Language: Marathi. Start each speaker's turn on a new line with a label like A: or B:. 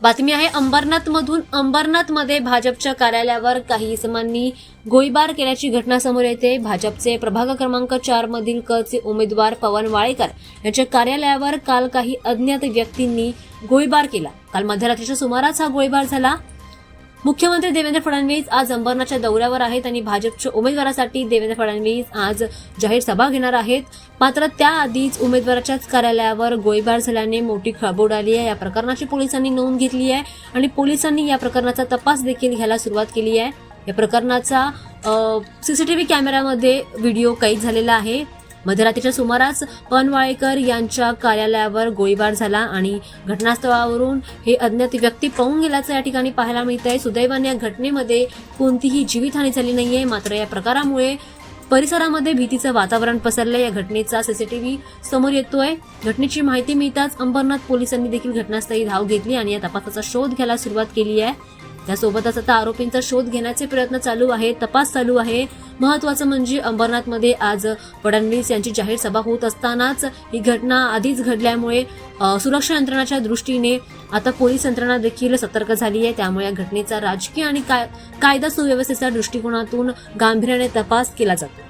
A: बातमी आहे अंबरनाथमधून। अंबरनाथमध्ये भाजपच्या कार्यालयावर काही इसमांनी गोळीबार केल्याची घटना समोर येते। भाजपचे प्रभाग क्रमांक 4 मधील कचे उमेदवार पवन वाळेकर यांच्या कार्यालयावर काल काही अज्ञात व्यक्तींनी गोळीबार केला। काल मध्यरात्रीच्या सुमारास हा गोळीबार झाला। मुख्यमंत्री देवेंद्र फडणवीस आज अंबरनाथच्या दौऱ्यावर आहेत आणि भाजपच्या उमेदवारासाठी देवेंद्र फडणवीस आज जाहीर सभा घेणार आहेत। मात्र त्याआधीच उमेदवाराच्याच कार्यालयावर गोळीबार झाल्याने मोठी खळबळ उडाली आहे। या प्रकरणाची पोलिसांनी नोंद घेतली आहे आणि पोलिसांनी या प्रकरणाचा तपास देखील घ्यायला सुरुवात केली आहे। या प्रकरणाचा सीसीटीव्ही कॅमेऱ्यामध्ये व्हिडिओ कैद झालेला आहे। मध्यरात्रीच्या सुमारास पवन वाळेकर यांच्या कार्यालयावर गोळीबार झाला आणि घटनास्थळावरून हे अज्ञात व्यक्ती पळून गेल्याचं या ठिकाणी पाहायला मिळत आहे। सुदैवाने या घटनेमध्ये कोणतीही जीवितहानी झाली नाहीये। मात्र या प्रकारामुळे परिसरामध्ये भीतीचं वातावरण पसरलंय। या घटनेचा सीसीटीव्ही समोर येतोय। घटनेची माहिती मिळताच अंबरनाथ पोलिसांनी देखील घटनास्थळी धाव घेतली आणि या तपासाचा शोध घ्यायला सुरुवात केली आहे। त्यासोबतच आता आरोपींचा शोध घेण्याचे प्रयत्न चालू आहे, तपास चालू आहे। महत्वाचं म्हणजे अंबरनाथमध्ये आज फडणवीस यांची जाहीर सभा होत असतानाच ही घटना आधीच घडल्यामुळे सुरक्षा यंत्रणाच्या दृष्टीने आता पोलीस यंत्रणा देखील सतर्क झाली आहे। त्यामुळे या घटनेचा राजकीय आणि कायदा सुव्यवस्थेच्या दृष्टिकोनातून गांभीर्याने तपास केला जातो।